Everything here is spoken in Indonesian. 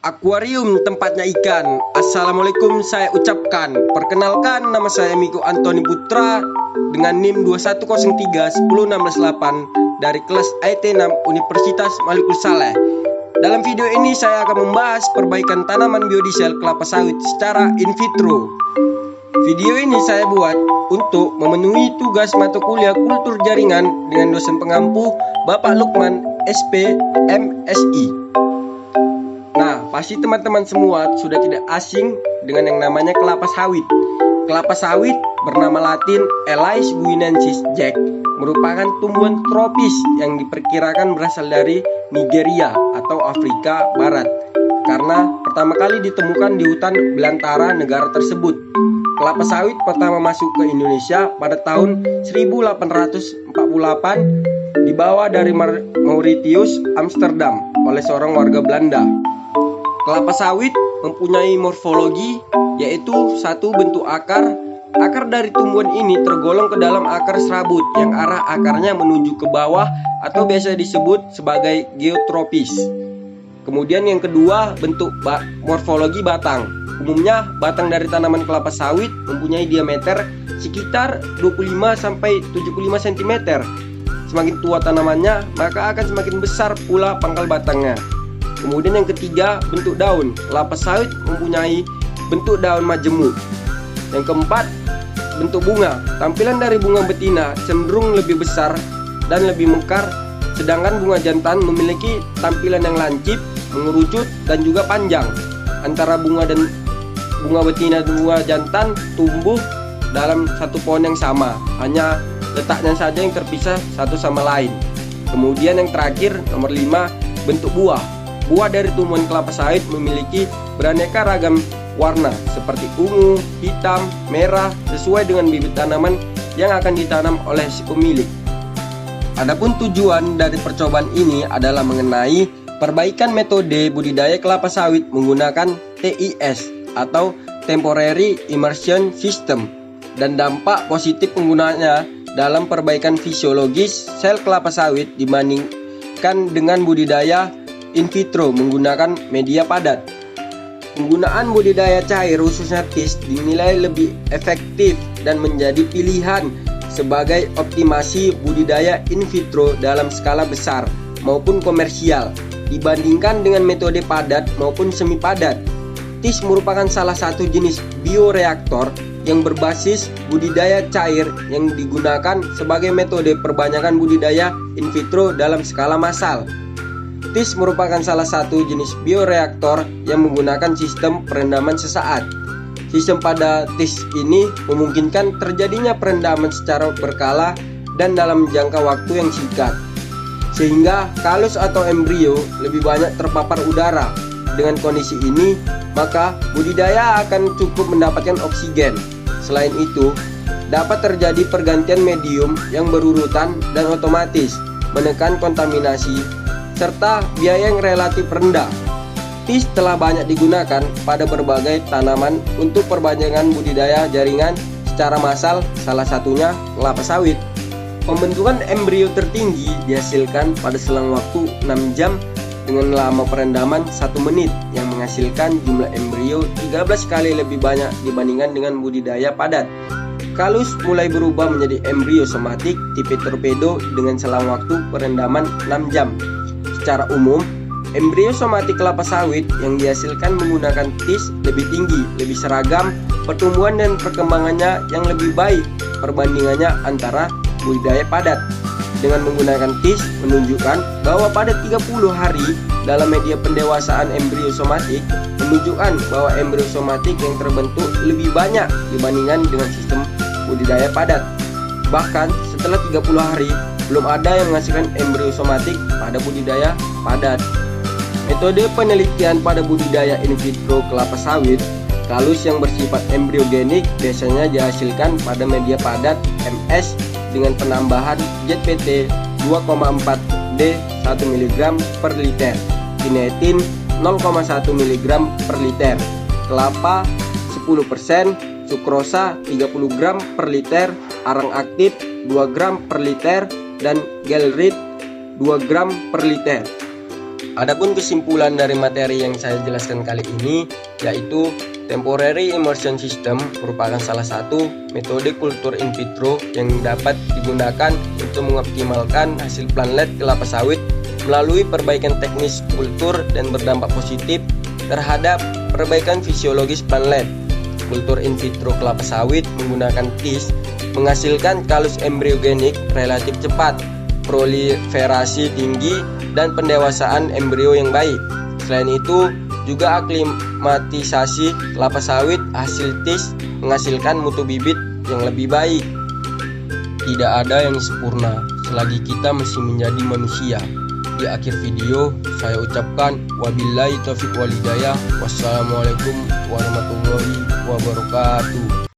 Akuarium tempatnya ikan. Assalamualaikum saya ucapkan. Perkenalkan, nama saya Miko Antoni Putra dengan NIM 210316168 dari kelas IT6 Universitas Malikul Saleh. Dalam video ini saya akan membahas perbaikan tanaman biodiesel kelapa sawit secara in vitro. Video ini saya buat untuk memenuhi tugas mata kuliah kultur jaringan dengan dosen pengampu Bapak Lukman SP MSI. Nah, pasti teman-teman semua sudah tidak asing dengan yang namanya kelapa sawit. Kelapa sawit bernama latin Elais guinensis Jack merupakan tumbuhan tropis yang diperkirakan berasal dari Nigeria atau Afrika Barat karena pertama kali ditemukan di hutan belantara negara tersebut. Kelapa sawit pertama masuk ke Indonesia pada tahun 1848 dibawa dari Mauritius, Amsterdam oleh seorang warga Belanda. Kelapa sawit mempunyai morfologi, yaitu satu bentuk akar. Akar dari tumbuhan ini tergolong ke dalam akar serabut yang arah akarnya menuju ke bawah atau biasa disebut sebagai geotropis. Kemudian yang kedua, bentuk morfologi batang. Umumnya batang dari tanaman kelapa sawit mempunyai diameter sekitar 25-75 cm. Semakin tua tanamannya, maka akan semakin besar pula pangkal batangnya. Kemudian yang ketiga, bentuk daun. Kelapa sawit mempunyai bentuk daun majemuk. Yang keempat, bentuk bunga. Tampilan dari bunga betina cenderung lebih besar dan lebih mekar, sedangkan bunga jantan memiliki tampilan yang lancip, mengerucut, dan juga panjang. Antara bunga betina dan bunga jantan tumbuh dalam satu pohon yang sama, hanya letaknya saja yang terpisah satu sama lain. Kemudian yang terakhir, nomor 5, bentuk buah. Buah dari tumbuhan kelapa sawit memiliki beraneka ragam warna seperti ungu, hitam, merah sesuai dengan bibit tanaman yang akan ditanam oleh si pemilik. Adapun tujuan dari percobaan ini adalah mengenai perbaikan metode budidaya kelapa sawit menggunakan TIS atau Temporary Immersion System dan dampak positif penggunaannya dalam perbaikan fisiologis sel kelapa sawit dibandingkan dengan budidaya in vitro menggunakan media padat. Penggunaan budidaya cair khususnya TIS dinilai lebih efektif dan menjadi pilihan sebagai optimasi budidaya in vitro dalam skala besar maupun komersial dibandingkan dengan metode padat maupun semi padat. TIS merupakan salah satu jenis bioreaktor yang berbasis budidaya cair yang digunakan sebagai metode perbanyakan budidaya in vitro dalam skala massal. TIS merupakan salah satu jenis bioreaktor yang menggunakan sistem perendaman sesaat. Sistem pada TIS ini memungkinkan terjadinya perendaman secara berkala dan dalam jangka waktu yang singkat, sehingga kalus atau embrio lebih banyak terpapar udara. Dengan kondisi ini, maka budidaya akan cukup mendapatkan oksigen. Selain itu, dapat terjadi pergantian medium yang berurutan dan otomatis menekan kontaminasi serta biaya yang relatif rendah. TIS telah banyak digunakan pada berbagai tanaman untuk perbanyakan budidaya jaringan secara massal, salah satunya kelapa sawit. Pembentukan embrio tertinggi dihasilkan pada selang waktu 6 jam dengan lama perendaman 1 menit yang menghasilkan jumlah embrio 13 kali lebih banyak dibandingkan dengan budidaya padat. Kalus mulai berubah menjadi embrio somatik tipe torpedo dengan selang waktu perendaman 6 jam. Secara umum, embrio somatik kelapa sawit yang dihasilkan menggunakan TIS lebih tinggi, lebih seragam, pertumbuhan dan perkembangannya yang lebih baik perbandingannya antara budidaya padat. Dengan menggunakan TIS menunjukkan bahwa pada 30 hari dalam media pendewasaan embrio somatik menunjukkan bahwa embrio somatik yang terbentuk lebih banyak dibandingkan dengan sistem budidaya padat. Bahkan setelah 30 hari belum ada yang menghasilkan embrio somatik pada budidaya padat. Metode penelitian pada budidaya in vitro kelapa sawit kalus yang bersifat embriogenik biasanya dihasilkan pada media padat MS dengan penambahan ZPT 2,4 D 1 mg per liter, kinetin 0,1 mg per liter, kelapa 10%, sukrosa 30 gram per liter, arang aktif 2 gram per liter, dan gelrit 2 gram per liter. Adapun kesimpulan dari materi yang saya jelaskan kali ini yaitu temporary immersion system merupakan salah satu metode kultur in vitro yang dapat digunakan untuk mengoptimalkan hasil planlet kelapa sawit melalui perbaikan teknis kultur dan berdampak positif terhadap perbaikan fisiologis planlet. Kultur in vitro kelapa sawit menggunakan TIS menghasilkan kalus embriogenik relatif cepat, proliferasi tinggi, dan pendewasaan embrio yang baik. Selain itu, juga aklimatisasi kelapa sawit hasil TIS menghasilkan mutu bibit yang lebih baik. Tidak ada yang sempurna selagi kita masih menjadi manusia. Di akhir video, saya ucapkan wabillahi taufiq wal hidayah. Wassalamualaikum warahmatullahi wabarakatuh.